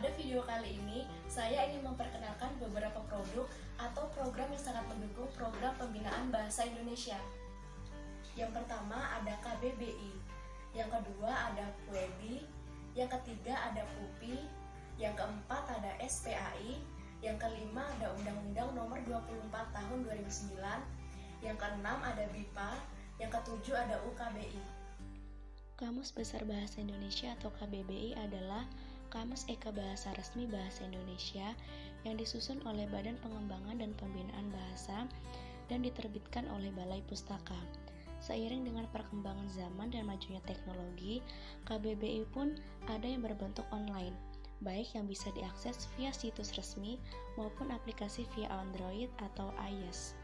Pada video kali ini, saya ingin memperkenalkan beberapa produk atau program yang sangat mendukung program pembinaan bahasa Indonesia. Yang pertama ada KBBI, yang kedua ada PUEBI, yang ketiga ada PUPI, yang keempat ada SPAI, yang kelima ada Undang-Undang Nomor 24 Tahun 2009, yang keenam ada BIPA, yang ketujuh ada UKBI. Kamus Besar Bahasa Indonesia atau KBBI adalah Kamus Eka Bahasa Resmi Bahasa Indonesia yang disusun oleh Badan Pengembangan dan Pembinaan Bahasa dan diterbitkan oleh Balai Pustaka. Seiring dengan perkembangan zaman dan majunya teknologi, KBBI pun ada yang berbentuk online, baik yang bisa diakses via situs resmi maupun aplikasi via Android atau iOS.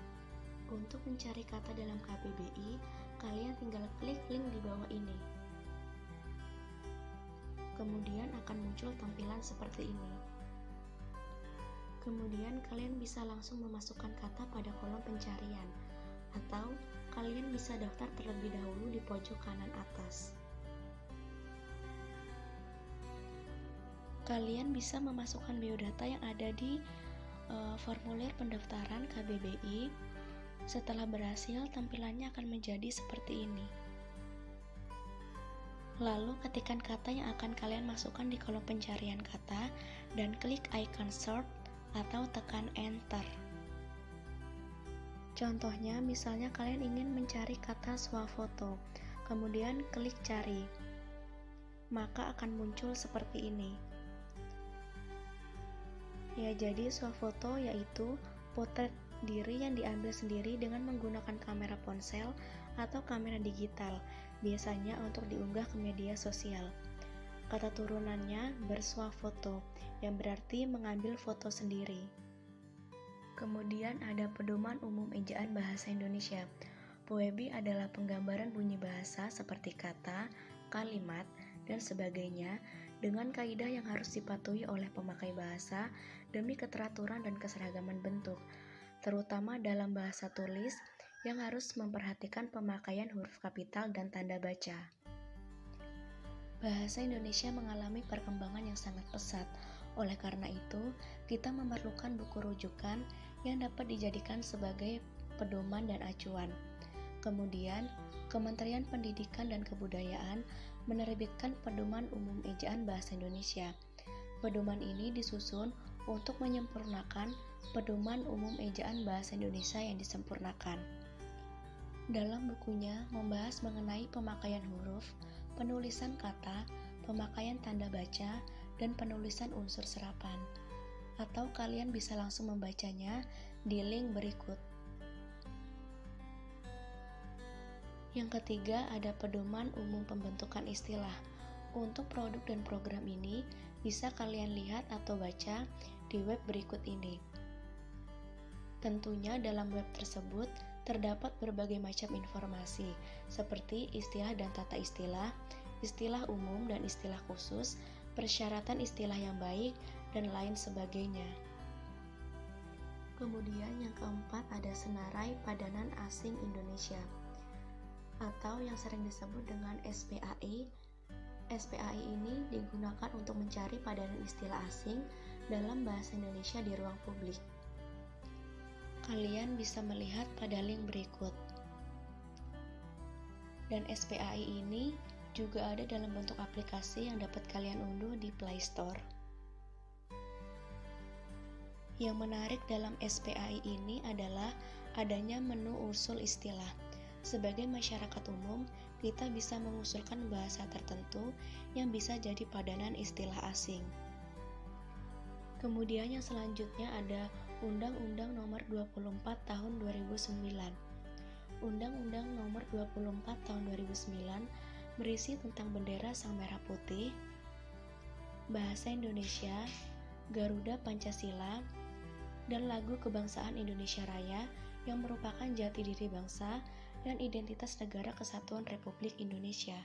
Untuk mencari kata dalam KBBI, kalian tinggal klik link di bawah ini. Kemudian akan muncul tampilan seperti ini. Kemudian kalian bisa langsung memasukkan kata pada kolom pencarian, atau kalian bisa daftar terlebih dahulu di pojok kanan atas. Kalian bisa memasukkan biodata yang ada di formulir pendaftaran KBBI. Setelah berhasil, tampilannya akan menjadi seperti ini. Lalu ketikkan kata yang akan kalian masukkan di kolom pencarian kata dan klik icon search atau tekan enter. Contohnya, misalnya kalian ingin mencari kata swafoto, kemudian klik cari, maka akan muncul seperti ini. Ya, jadi swafoto yaitu potret diri yang diambil sendiri dengan menggunakan kamera ponsel atau kamera digital, biasanya untuk diunggah ke media sosial. Kata turunannya berswafoto, yang berarti mengambil foto sendiri. Kemudian ada pedoman umum ejaan bahasa Indonesia. PUEBI adalah penggambaran bunyi bahasa seperti kata, kalimat, dan sebagainya dengan kaidah yang harus dipatuhi oleh pemakai bahasa demi keteraturan dan keseragaman bentuk, terutama dalam bahasa tulis yang harus memperhatikan pemakaian huruf kapital dan tanda baca. Bahasa Indonesia mengalami perkembangan yang sangat pesat. Oleh karena itu, kita memerlukan buku rujukan yang dapat dijadikan sebagai pedoman dan acuan. Kemudian, Kementerian Pendidikan dan Kebudayaan menerbitkan Pedoman Umum Ejaan Bahasa Indonesia. Pedoman ini disusun untuk menyempurnakan Pedoman Umum Ejaan Bahasa Indonesia yang disempurnakan. Dalam bukunya membahas mengenai pemakaian huruf, penulisan kata, pemakaian tanda baca, dan penulisan unsur serapan. Atau kalian bisa langsung membacanya di link berikut. Yang ketiga ada Pedoman Umum Pembentukan Istilah. Untuk produk dan program ini bisa kalian lihat atau baca di web berikut ini. Tentunya dalam web tersebut terdapat berbagai macam informasi seperti istilah dan tata istilah, istilah umum dan istilah khusus, persyaratan istilah yang baik, dan lain sebagainya. Kemudian yang keempat ada Senarai Padanan Asing Indonesia atau yang sering disebut dengan SPAI. SPAI ini digunakan untuk mencari padanan istilah asing dalam bahasa Indonesia di ruang publik. Kalian bisa melihat pada link berikut. Dan SPAI ini juga ada dalam bentuk aplikasi yang dapat kalian unduh di Play Store. Yang menarik dalam SPAI ini adalah adanya menu usul istilah. Sebagai masyarakat umum, kita bisa mengusulkan bahasa tertentu yang bisa jadi padanan istilah asing. Kemudian yang selanjutnya ada Undang-Undang Nomor 24 Tahun 2009. Undang-Undang Nomor 24 Tahun 2009 berisi tentang bendera Sang Merah Putih, bahasa Indonesia, Garuda Pancasila, dan lagu Kebangsaan Indonesia Raya yang merupakan jati diri bangsa dan identitas negara kesatuan Republik Indonesia.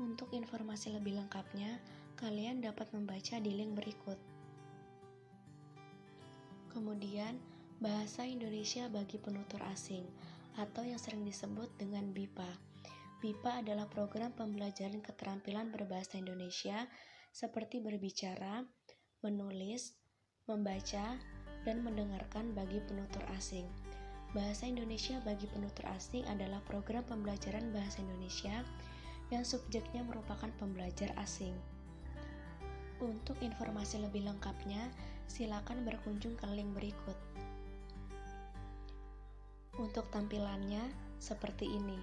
Untuk informasi lebih lengkapnya, kalian dapat membaca di link berikut. Kemudian, Bahasa Indonesia bagi Penutur Asing, atau yang sering disebut dengan BIPA. BIPA adalah program pembelajaran keterampilan berbahasa Indonesia seperti berbicara, menulis, membaca, dan mendengarkan bagi penutur asing. Bahasa Indonesia bagi penutur asing adalah program pembelajaran bahasa Indonesia yang subjeknya merupakan pembelajar asing. Untuk informasi lebih lengkapnya, silakan berkunjung ke link berikut. Untuk tampilannya seperti ini.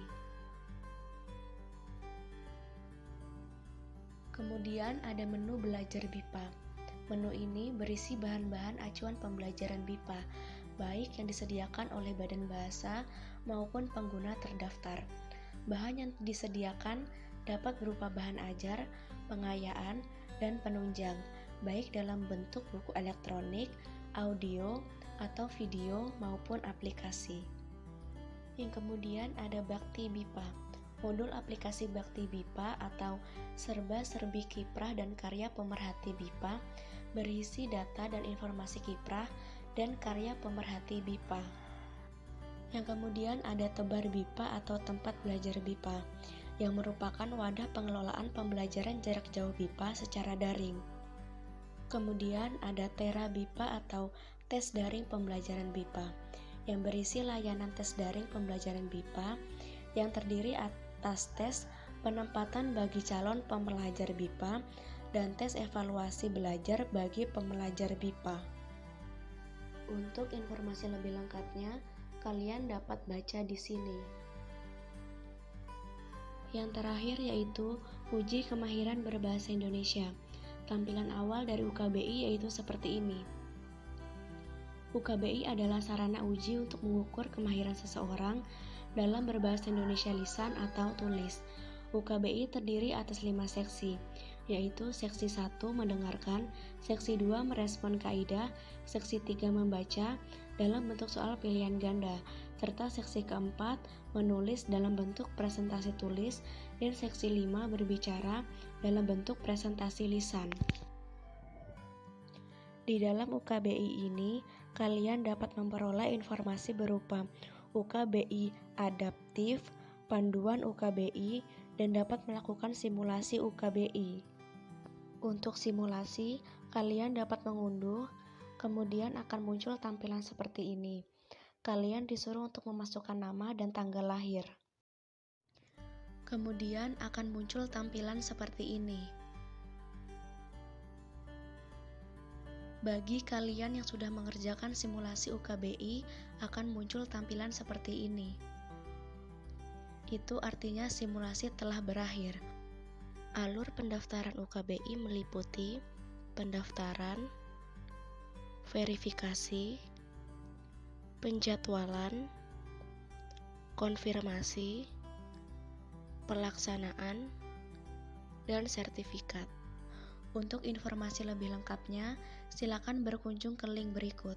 Kemudian ada menu belajar BIPA. Menu ini berisi bahan-bahan acuan pembelajaran BIPA, baik yang disediakan oleh Badan Bahasa maupun pengguna terdaftar. Bahan yang disediakan dapat berupa bahan ajar, pengayaan, dan penunjang, baik dalam bentuk buku elektronik, audio, atau video maupun aplikasi. Yang kemudian ada Bakti BIPA. Modul aplikasi Bakti BIPA atau serba-serbi kiprah dan karya pemerhati BIPA berisi data dan informasi kiprah dan karya pemerhati BIPA. Yang kemudian ada Tebar BIPA atau tempat belajar BIPA, yang merupakan wadah pengelolaan pembelajaran jarak jauh BIPA secara daring. Kemudian ada Tera BIPA atau tes daring pembelajaran BIPA, yang berisi layanan tes daring pembelajaran BIPA yang terdiri atas tes penempatan bagi calon pembelajar BIPA dan tes evaluasi belajar bagi pembelajar BIPA. Untuk informasi lebih lengkapnya, kalian dapat baca di sini. Yang terakhir yaitu uji kemahiran berbahasa Indonesia. Tampilan awal dari UKBI yaitu seperti ini. UKBI adalah sarana uji untuk mengukur kemahiran seseorang dalam berbahasa Indonesia lisan atau tulis. UKBI terdiri atas 5 seksi, yaitu seksi 1 mendengarkan, seksi 2 merespon kaidah, seksi 3 membaca dalam bentuk soal pilihan ganda, serta seksi keempat menulis dalam bentuk presentasi tulis, dan seksi 5 berbicara dalam bentuk presentasi lisan. Di dalam UKBI ini, kalian dapat memperoleh informasi berupa UKBI adaptif, panduan UKBI, dan dapat melakukan simulasi UKBI. Untuk simulasi, kalian dapat mengunduh, kemudian akan muncul tampilan seperti ini. Kalian disuruh untuk memasukkan nama dan tanggal lahir. Kemudian akan muncul tampilan seperti ini. Bagi kalian yang sudah mengerjakan simulasi UKBI, akan muncul tampilan seperti ini. Itu artinya simulasi telah berakhir. Alur pendaftaran UKBI meliputi pendaftaran, verifikasi, penjadwalan, konfirmasi, pelaksanaan, dan sertifikat. Untuk informasi lebih lengkapnya, silakan berkunjung ke link berikut.